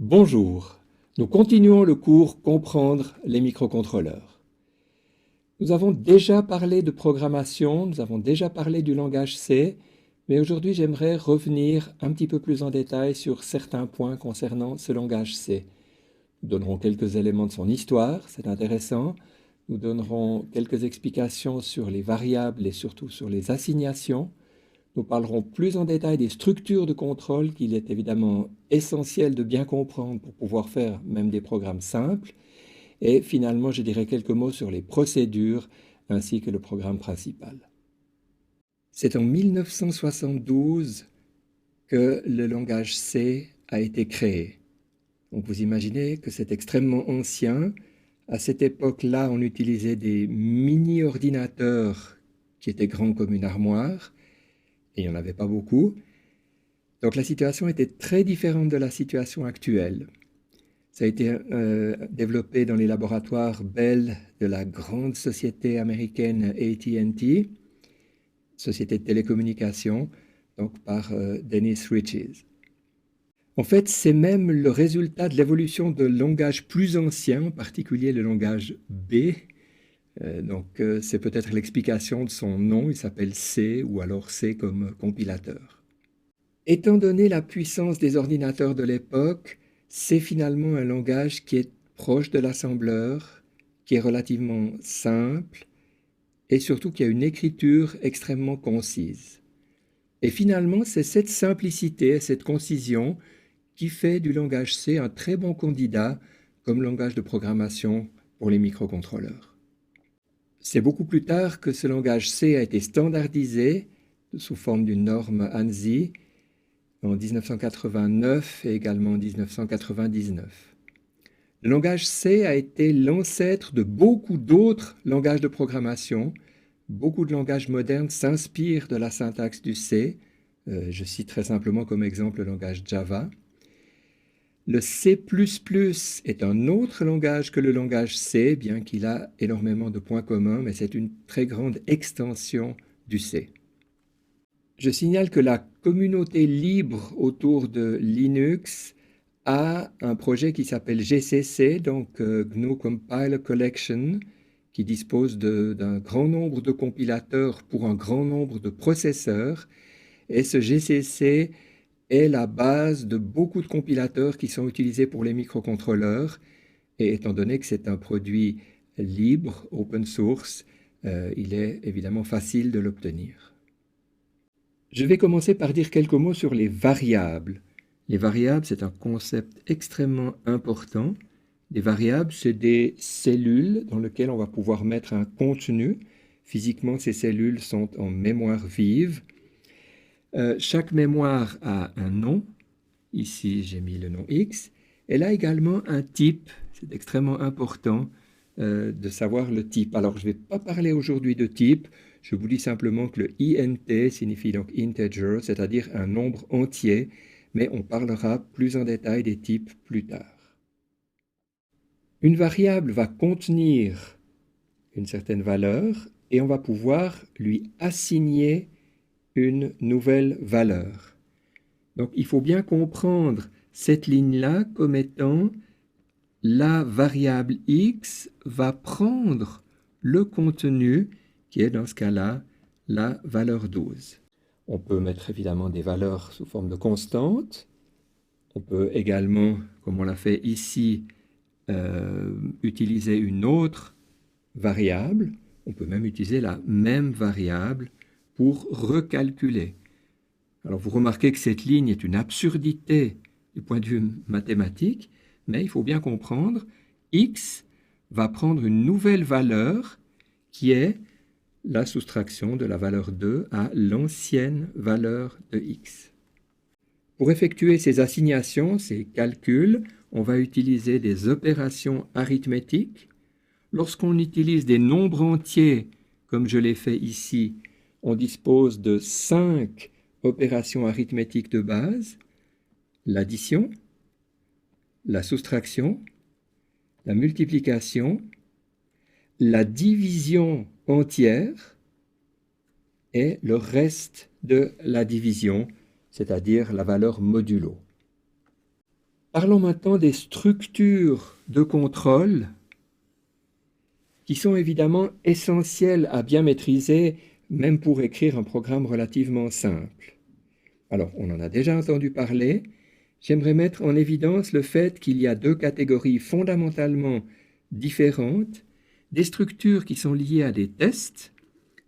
Bonjour, nous continuons le cours Comprendre les microcontrôleurs. Nous avons déjà parlé de programmation, nous avons déjà parlé du langage C, mais aujourd'hui j'aimerais revenir un petit peu plus en détail sur certains points concernant ce langage C. Nous donnerons quelques éléments de son histoire, c'est intéressant. Nous donnerons quelques explications sur les variables et surtout sur les assignations. Nous parlerons plus en détail des structures de contrôle qu'il est évidemment essentiel de bien comprendre pour pouvoir faire même des programmes simples. Et finalement, je dirai quelques mots sur les procédures ainsi que le programme principal. C'est en 1972 que le langage C a été créé. Donc vous imaginez que c'est extrêmement ancien. À cette époque-là, on utilisait des mini-ordinateurs qui étaient grands comme une armoire. Et il n'y en avait pas beaucoup. Donc la situation était très différente de la situation actuelle. Ça a été développé dans les laboratoires Bell de la grande société américaine AT&T, société de télécommunications, donc par Dennis Ritchie. En fait, c'est même le résultat de l'évolution de langages plus anciens, en particulier le langage B. C'est peut-être l'explication de son nom, il s'appelle C ou alors C comme compilateur. Étant donné la puissance des ordinateurs de l'époque, c'est finalement un langage qui est proche de l'assembleur, qui est relativement simple et surtout qui a une écriture extrêmement concise. Et finalement, c'est cette simplicité, cette concision qui fait du langage C un très bon candidat comme langage de programmation pour les microcontrôleurs. C'est beaucoup plus tard que ce langage C a été standardisé sous forme d'une norme ANSI en 1989 et également en 1999. Le langage C a été l'ancêtre de beaucoup d'autres langages de programmation. Beaucoup de langages modernes s'inspirent de la syntaxe du C. Je cite très simplement comme exemple le langage Java. Le C++ est un autre langage que le langage C, bien qu'il a énormément de points communs, mais c'est une très grande extension du C. Je signale que la communauté libre autour de Linux a un projet qui s'appelle GCC, donc GNU Compiler Collection, qui dispose d'un grand nombre de compilateurs pour un grand nombre de processeurs. Et ce GCC est la base de beaucoup de compilateurs qui sont utilisés pour les microcontrôleurs. Et étant donné que c'est un produit libre, open source, il est évidemment facile de l'obtenir. Je vais commencer par dire quelques mots sur les variables. Les variables, c'est un concept extrêmement important. Les variables, c'est des cellules dans lesquelles on va pouvoir mettre un contenu. Physiquement, ces cellules sont en mémoire vive. Chaque mémoire a un nom. Ici, j'ai mis le nom X. Elle a également un type. C'est extrêmement important de savoir le type. Alors, je ne vais pas parler aujourd'hui de type. Je vous dis simplement que le int signifie donc integer, c'est-à-dire un nombre entier, mais on parlera plus en détail des types plus tard. Une variable va contenir une certaine valeur et on va pouvoir lui assigner une nouvelle valeur. Donc il faut bien comprendre cette ligne-là comme étant la variable x va prendre le contenu qui est dans ce cas-là la valeur 12. On peut mettre évidemment des valeurs sous forme de constantes. On peut également, comme on l'a fait ici, utiliser une autre variable. On peut même utiliser la même variable pour recalculer. Alors vous remarquez que cette ligne est une absurdité du point de vue mathématique, mais il faut bien comprendre, x va prendre une nouvelle valeur qui est la soustraction de la valeur 2 à l'ancienne valeur de x. Pour effectuer ces assignations, ces calculs, on va utiliser des opérations arithmétiques. Lorsqu'on utilise des nombres entiers, comme je l'ai fait ici, on dispose de 5 opérations arithmétiques de base: l'addition, la soustraction, la multiplication, la division entière et le reste de la division, c'est-à-dire la valeur modulo. Parlons maintenant des structures de contrôle qui sont évidemment essentielles à bien maîtriser, même pour écrire un programme relativement simple. Alors, on en a déjà entendu parler. J'aimerais mettre en évidence le fait qu'il y a deux catégories fondamentalement différentes, des structures qui sont liées à des tests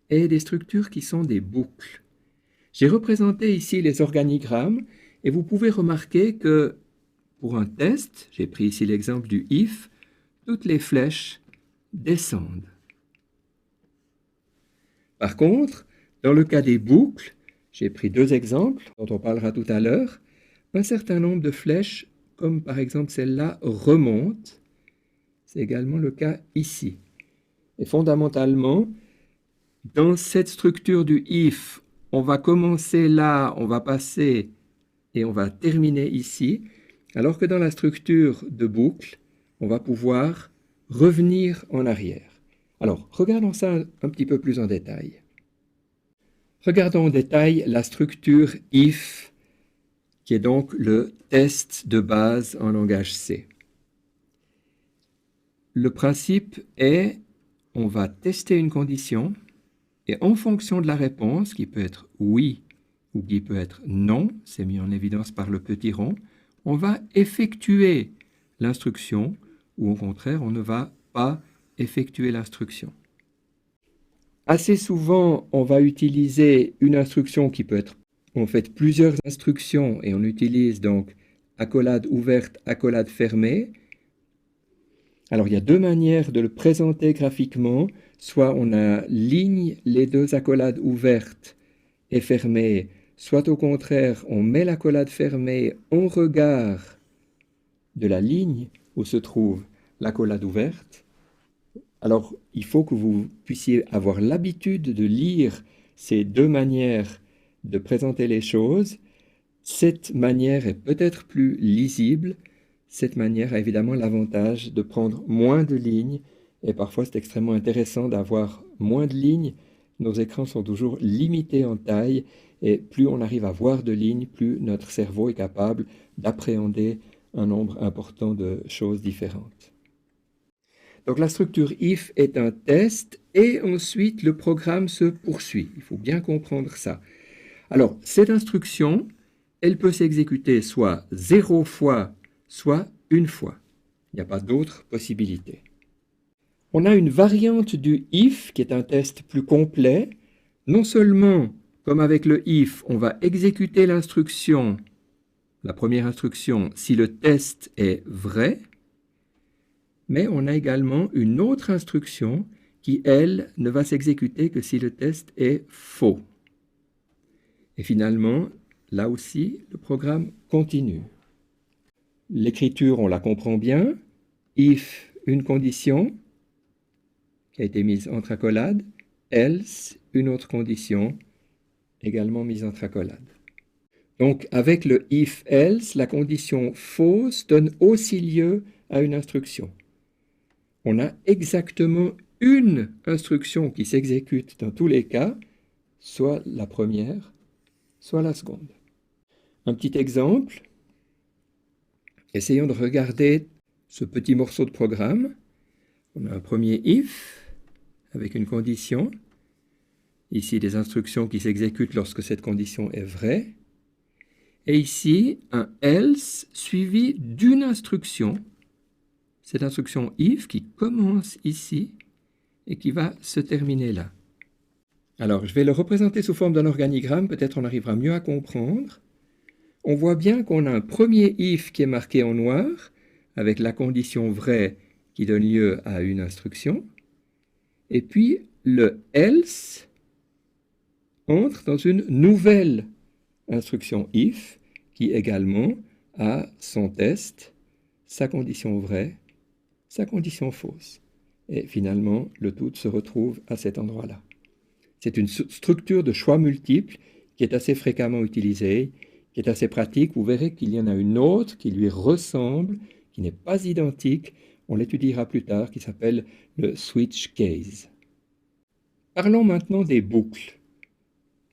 et des structures qui sont des boucles. J'ai représenté ici les organigrammes et vous pouvez remarquer que pour un test, j'ai pris ici l'exemple du if, toutes les flèches descendent. Par contre, dans le cas des boucles, j'ai pris deux exemples dont on parlera tout à l'heure, un certain nombre de flèches, comme par exemple celle-là, remontent. C'est également le cas ici. Et fondamentalement, dans cette structure du if, on va commencer là, on va passer et on va terminer ici, alors que dans la structure de boucle, on va pouvoir revenir en arrière. Alors, regardons ça un petit peu plus en détail. Regardons en détail la structure if, qui est donc le test de base en langage C. Le principe est, on va tester une condition, et en fonction de la réponse, qui peut être oui ou qui peut être non, c'est mis en évidence par le petit rond, on va effectuer l'instruction, ou au contraire, on ne va pas effectuer l'instruction. Assez souvent, on va utiliser une instruction qui peut être en fait plusieurs instructions, et on utilise donc accolade ouverte, accolade fermée. Alors, il y a deux manières de le présenter graphiquement. Soit on aligne les deux accolades ouvertes et fermées, soit au contraire, on met l'accolade fermée en regard de la ligne où se trouve l'accolade ouverte. Alors, il faut que vous puissiez avoir l'habitude de lire ces deux manières de présenter les choses. Cette manière est peut-être plus lisible. Cette manière a évidemment l'avantage de prendre moins de lignes. Et parfois, c'est extrêmement intéressant d'avoir moins de lignes. Nos écrans sont toujours limités en taille. Et plus on arrive à voir de lignes, plus notre cerveau est capable d'appréhender un nombre important de choses différentes. Donc la structure if est un test et ensuite le programme se poursuit. Il faut bien comprendre ça. Alors cette instruction, elle peut s'exécuter soit 0 fois, soit une fois. Il n'y a pas d'autre possibilité. On a une variante du if qui est un test plus complet. Non seulement, comme avec le if, on va exécuter l'instruction, la première instruction, si le test est vrai, mais on a également une autre instruction qui, elle, ne va s'exécuter que si le test est faux. Et finalement, là aussi, le programme continue. L'écriture, on la comprend bien. If, une condition qui a été mise entre accolades. Else, une autre condition également mise entre accolades. Donc, avec le if-else, la condition fausse donne aussi lieu à une instruction. On a exactement une instruction qui s'exécute dans tous les cas, soit la première, soit la seconde. Un petit exemple. Essayons de regarder ce petit morceau de programme. On a un premier if avec une condition. Ici, des instructions qui s'exécutent lorsque cette condition est vraie. Et ici, un else suivi d'une instruction. Cette instruction if qui commence ici et qui va se terminer là. Alors, je vais le représenter sous forme d'un organigramme, peut-être on arrivera mieux à comprendre. On voit bien qu'on a un premier if qui est marqué en noir, avec la condition vraie qui donne lieu à une instruction. Et puis, le else entre dans une nouvelle instruction if, qui également a son test, sa condition vraie, sa condition fausse. Et finalement, le tout se retrouve à cet endroit-là. C'est une structure de choix multiples qui est assez fréquemment utilisée, qui est assez pratique. Vous verrez qu'il y en a une autre qui lui ressemble, qui n'est pas identique. On l'étudiera plus tard, qui s'appelle le switch case. Parlons maintenant des boucles.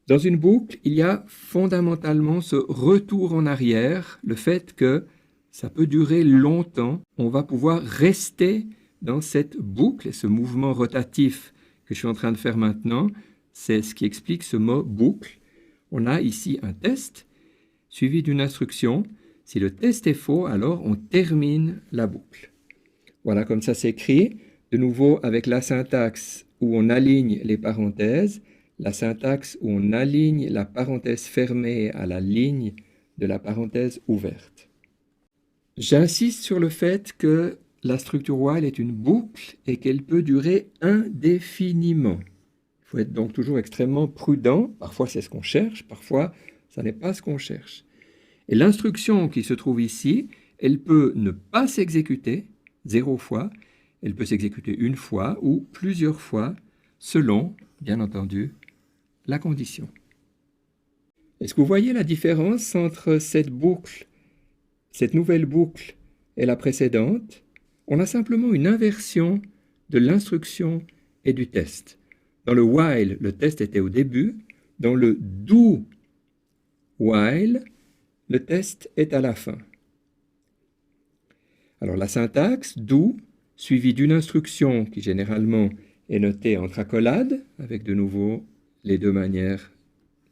Dans une boucle, il y a fondamentalement ce retour en arrière, le fait que ça peut durer longtemps. On va pouvoir rester dans cette boucle et ce mouvement rotatif que je suis en train de faire maintenant. C'est ce qui explique ce mot boucle. On a ici un test suivi d'une instruction. Si le test est faux, alors on termine la boucle. Voilà, comme ça c'est écrit. De nouveau avec la syntaxe où on aligne les parenthèses, la syntaxe où on aligne la parenthèse fermée à la ligne de la parenthèse ouverte. J'insiste sur le fait que la structure while est une boucle et qu'elle peut durer indéfiniment. Il faut être donc toujours extrêmement prudent. Parfois c'est ce qu'on cherche, parfois ça n'est pas ce qu'on cherche. Et l'instruction qui se trouve ici, elle peut ne pas s'exécuter 0 fois, elle peut s'exécuter une fois ou plusieurs fois, selon, bien entendu, la condition. Est-ce que vous voyez la différence entre cette boucle, cette nouvelle boucle et la précédente? On a simplement une inversion de l'instruction et du test. Dans le while, le test était au début. Dans le do while, le test est à la fin. Alors la syntaxe do, suivie d'une instruction qui généralement est notée entre accolades, avec de nouveau les deux manières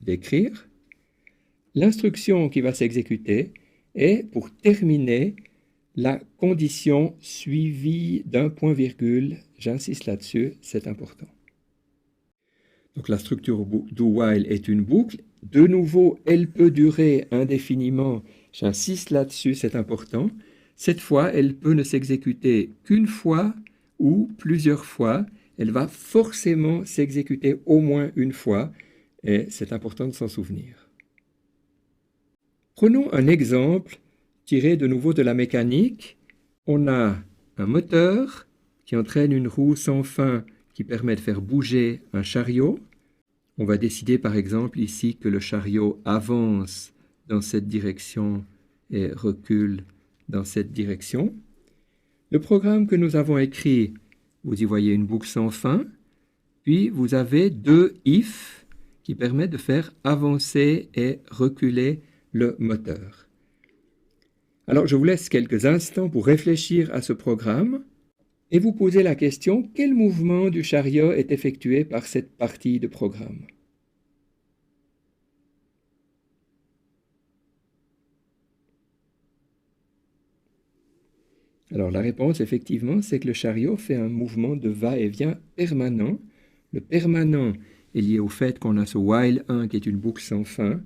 d'écrire. L'instruction qui va s'exécuter est, pour terminer, la condition suivie d'un point-virgule. J'insiste là-dessus, c'est important. Donc la structure do while est une boucle. De nouveau, elle peut durer indéfiniment. J'insiste là-dessus, c'est important. Cette fois, elle peut ne s'exécuter qu'une fois ou plusieurs fois. Elle va forcément s'exécuter au moins une fois et c'est important de s'en souvenir. Prenons un exemple tiré de nouveau de la mécanique. On a un moteur qui entraîne une roue sans fin qui permet de faire bouger un chariot. On va décider par exemple ici que le chariot avance dans cette direction et recule dans cette direction. Le programme que nous avons écrit, vous y voyez une boucle sans fin, puis vous avez deux if qui permettent de faire avancer et reculer le moteur. Alors je vous laisse quelques instants pour réfléchir à ce programme et vous poser la question, quel mouvement du chariot est effectué par cette partie de programme? Alors la réponse, effectivement, c'est que le chariot fait un mouvement de va-et-vient permanent. Le permanent est lié au fait qu'on a ce while 1 qui est une boucle sans fin.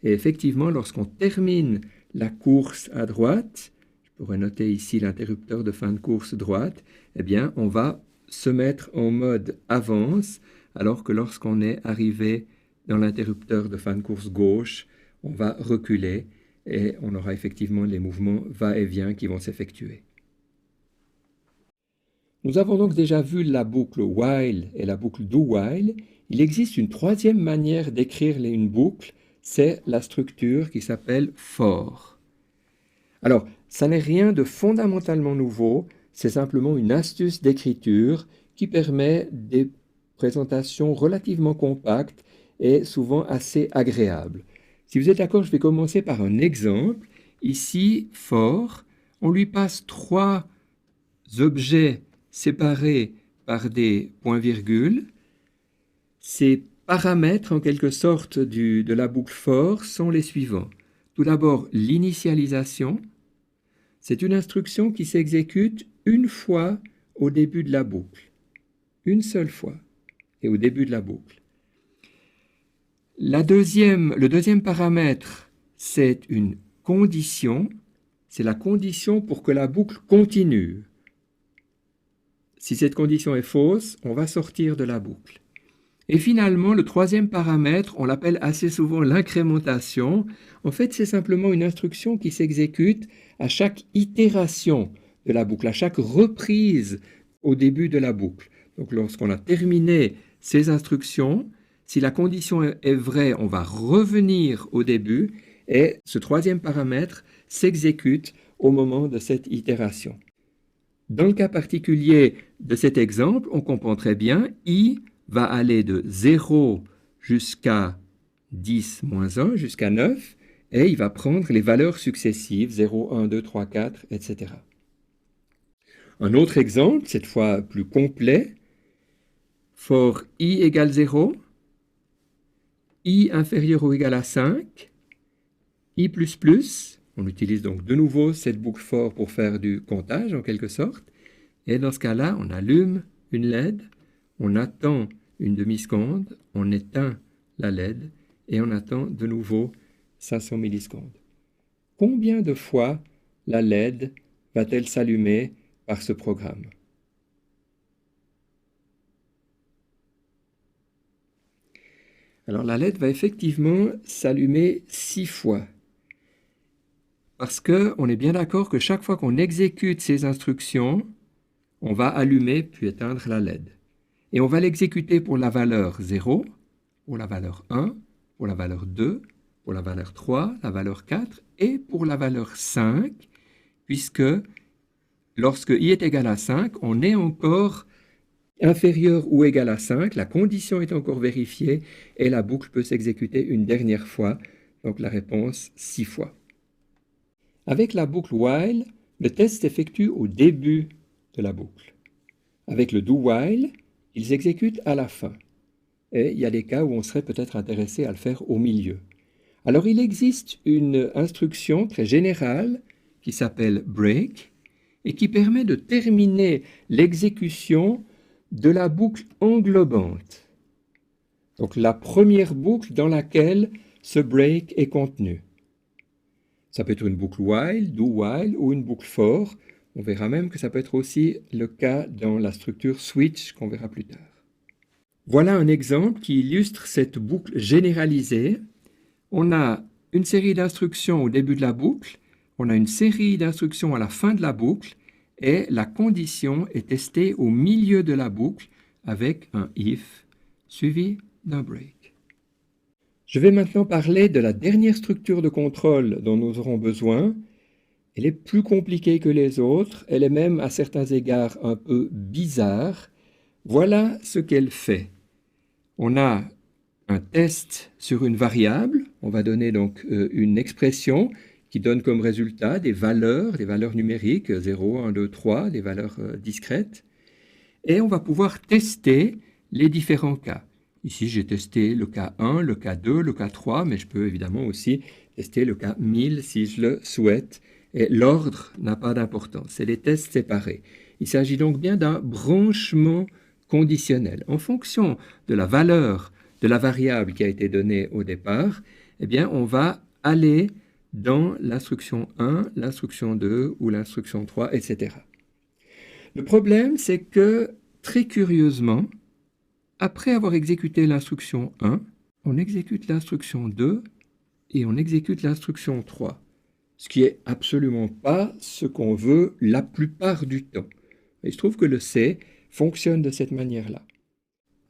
Et effectivement, lorsqu'on termine la course à droite, je pourrais noter ici l'interrupteur de fin de course droite, eh bien, on va se mettre en mode avance, alors que lorsqu'on est arrivé dans l'interrupteur de fin de course gauche, on va reculer et on aura effectivement les mouvements va-et-vient qui vont s'effectuer. Nous avons donc déjà vu la boucle while et la boucle do while. Il existe une troisième manière d'écrire une boucle, c'est la structure qui s'appelle for. Alors, ça n'est rien de fondamentalement nouveau, c'est simplement une astuce d'écriture qui permet des présentations relativement compactes et souvent assez agréables. Si vous êtes d'accord, je vais commencer par un exemple. Ici, for, on lui passe 3 objets séparés par des points-virgules. Ces paramètres, en quelque sorte, de la boucle for sont les suivants. Tout d'abord, l'initialisation. C'est une instruction qui s'exécute une fois au début de la boucle. Une seule fois, et au début de la boucle. Le deuxième paramètre, c'est une condition. C'est la condition pour que la boucle continue. Si cette condition est fausse, on va sortir de la boucle. Et finalement, le troisième paramètre, on l'appelle assez souvent l'incrémentation. En fait, c'est simplement une instruction qui s'exécute à chaque itération de la boucle, à chaque reprise au début de la boucle. Donc, lorsqu'on a terminé ces instructions, si la condition est vraie, on va revenir au début et ce troisième paramètre s'exécute au moment de cette itération. Dans le cas particulier de cet exemple, on comprend très bien, i va aller de 0 jusqu'à 10 moins 1, jusqu'à 9, et il va prendre les valeurs successives, 0, 1, 2, 3, 4, etc. Un autre exemple, cette fois plus complet, for i égale 0, i inférieur ou égal à 5, i++, on utilise donc de nouveau cette boucle for pour faire du comptage en quelque sorte, et dans ce cas-là, on allume une LED, on attend une demi-seconde, on éteint la LED, et on attend de nouveau 500 millisecondes. Combien de fois la LED va-t-elle s'allumer par ce programme? Alors la LED va effectivement s'allumer 6 fois. Parce qu'on est bien d'accord que chaque fois qu'on exécute ces instructions, on va allumer puis éteindre la LED. Et on va l'exécuter pour la valeur 0, pour la valeur 1, pour la valeur 2, pour la valeur 3, la valeur 4 et pour la valeur 5, puisque lorsque i est égal à 5, on est encore inférieur ou égal à 5, la condition est encore vérifiée et la boucle peut s'exécuter une dernière fois, donc la réponse 6 fois. Avec la boucle while, le test s'effectue au début de la boucle. Avec le do while, il s'exécute à la fin. Et il y a des cas où on serait peut-être intéressé à le faire au milieu. Alors il existe une instruction très générale qui s'appelle break et qui permet de terminer l'exécution de la boucle englobante. Donc la première boucle dans laquelle ce break est contenu. Ça peut être une boucle while, do while ou une boucle for. On verra même que ça peut être aussi le cas dans la structure switch qu'on verra plus tard. Voilà un exemple qui illustre cette boucle généralisée. On a une série d'instructions au début de la boucle, on a une série d'instructions à la fin de la boucle, et la condition est testée au milieu de la boucle avec un if suivi d'un break. Je vais maintenant parler de la dernière structure de contrôle dont nous aurons besoin. Elle est plus compliquée que les autres, elle est même à certains égards un peu bizarre. Voilà ce qu'elle fait. On a un test sur une variable, on va donner donc une expression qui donne comme résultat des valeurs numériques, 0, 1, 2, 3, des valeurs discrètes, et on va pouvoir tester les différents cas. Ici, j'ai testé le cas 1, le cas 2, le cas 3, mais je peux évidemment aussi tester le cas 1000 si je le souhaite, et l'ordre n'a pas d'importance, c'est des tests séparés. Il s'agit donc bien d'un branchement conditionnel. En fonction de la valeur de la variable qui a été donnée au départ, eh bien, on va aller dans l'instruction 1, l'instruction 2 ou l'instruction 3, etc. Le problème, c'est que, très curieusement, après avoir exécuté l'instruction 1, on exécute l'instruction 2 et on exécute l'instruction 3, ce qui n'est absolument pas ce qu'on veut la plupart du temps. Il se trouve que le C fonctionne de cette manière-là.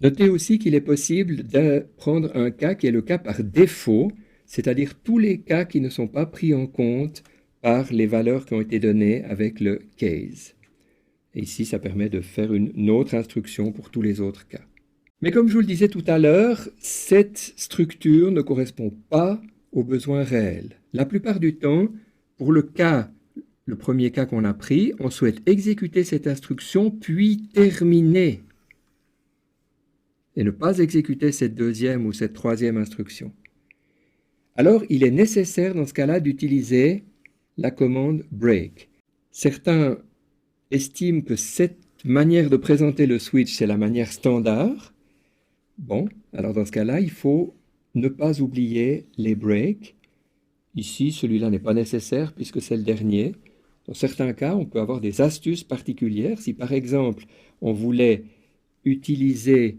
Notez aussi qu'il est possible de prendre un cas qui est le cas par défaut, c'est-à-dire tous les cas qui ne sont pas pris en compte par les valeurs qui ont été données avec le case. Et ici, ça permet de faire une autre instruction pour tous les autres cas. Mais comme je vous le disais tout à l'heure, cette structure ne correspond pas aux besoins réels. La plupart du temps, pour le premier cas qu'on a pris, on souhaite exécuter cette instruction puis terminer et ne pas exécuter cette deuxième ou cette troisième instruction. Alors, il est nécessaire dans ce cas-là d'utiliser la commande break. Certains estiment que cette manière de présenter le switch, c'est la manière standard. Bon, alors dans ce cas-là, il faut ne pas oublier les breaks. Ici, celui-là n'est pas nécessaire puisque c'est le dernier. Dans certains cas, on peut avoir des astuces particulières. Si par exemple, on voulait utiliser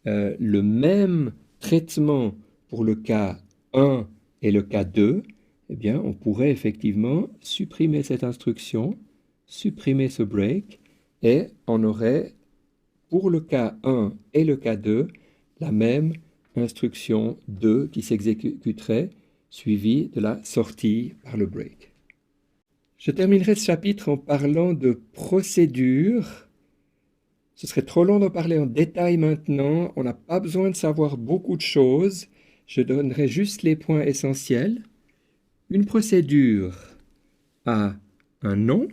le même traitement pour le cas 1 et le cas 2, eh bien, on pourrait effectivement supprimer cette instruction, supprimer ce break, et on aurait, pour le cas 1 et le cas 2, la même instruction 2 qui s'exécuterait, suivie de la sortie par le break. Je terminerai ce chapitre en parlant de procédure. Ce serait trop long d'en parler en détail maintenant, on n'a pas besoin de savoir beaucoup de choses, je donnerai juste les points essentiels. Une procédure a un nom.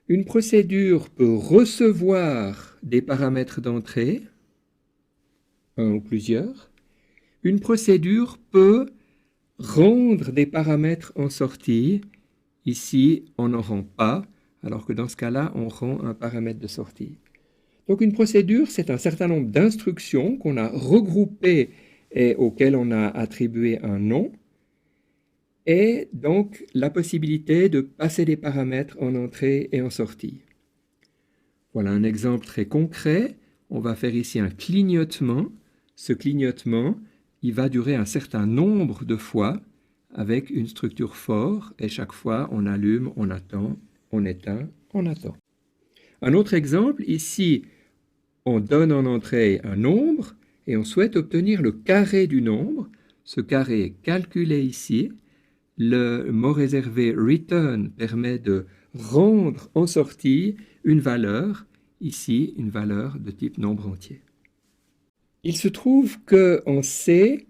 Une procédure peut recevoir des paramètres d'entrée, un ou plusieurs. Une procédure peut rendre des paramètres en sortie. Ici, on n'en rend pas, alors que dans ce cas-là, on rend un paramètre de sortie. Donc une procédure, c'est un certain nombre d'instructions qu'on a regroupées et auxquelles on a attribué un nom, et donc la possibilité de passer des paramètres en entrée et en sortie. Voilà un exemple très concret. On va faire ici un clignotement. Ce clignotement, il va durer un certain nombre de fois avec une structure for, et chaque fois on allume, on attend, on éteint, on attend. Un autre exemple, ici, on donne en entrée un nombre et on souhaite obtenir le carré du nombre. Ce carré est calculé ici. Le mot réservé return permet de rendre en sortie une valeur, ici une valeur de type nombre entier. Il se trouve qu'en C,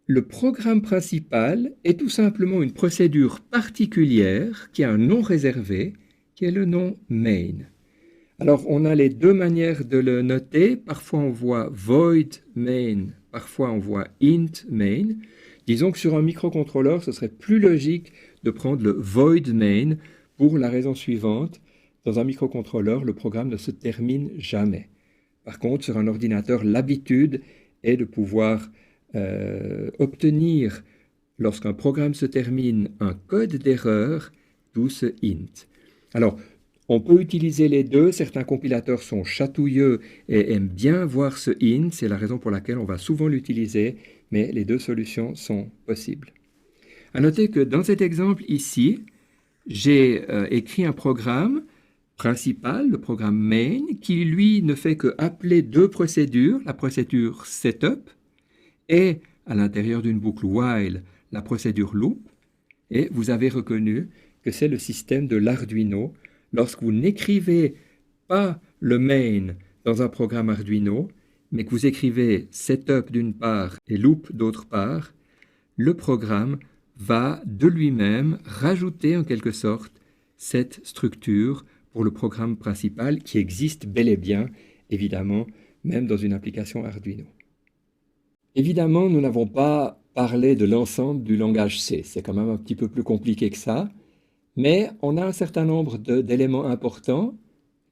le programme principal est tout simplement une procédure particulière qui a un nom réservé, qui est le nom main. Alors, on a les deux manières de le noter. Parfois, on voit void main, parfois, on voit int main. Disons que sur un microcontrôleur, ce serait plus logique de prendre le void main pour la raison suivante. Dans un microcontrôleur, le programme ne se termine jamais. Par contre, sur un ordinateur, l'habitude est de pouvoir obtenir, lorsqu'un programme se termine, un code d'erreur, d'où ce int. Alors, on peut utiliser les deux. Certains compilateurs sont chatouilleux et aiment bien voir ce int. C'est la raison pour laquelle on va souvent l'utiliser, mais les deux solutions sont possibles. À noter que dans cet exemple ici, j'ai écrit un programme principal, le programme main, qui lui ne fait que appeler deux procédures, la procédure setup et à l'intérieur d'une boucle while, la procédure loop. Et vous avez reconnu que c'est le système de l'Arduino. Lorsque vous n'écrivez pas le main dans un programme Arduino, mais que vous écrivez setup d'une part et loop d'autre part, le programme va de lui-même rajouter en quelque sorte cette structure pour le programme principal qui existe bel et bien, évidemment, même dans une application Arduino. Évidemment, nous n'avons pas parlé de l'ensemble du langage C. C'est quand même un petit peu plus compliqué que ça. Mais on a un certain nombre d'éléments importants,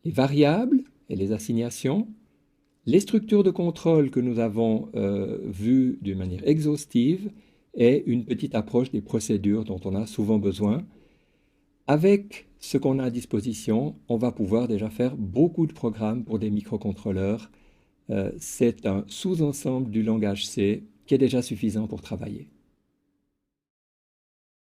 les variables et les assignations, les structures de contrôle que nous avons vues d'une manière exhaustive et une petite approche des procédures dont on a souvent besoin. Avec ce qu'on a à disposition, on va pouvoir déjà faire beaucoup de programmes pour des microcontrôleurs. C'est un sous-ensemble du langage C qui est déjà suffisant pour travailler.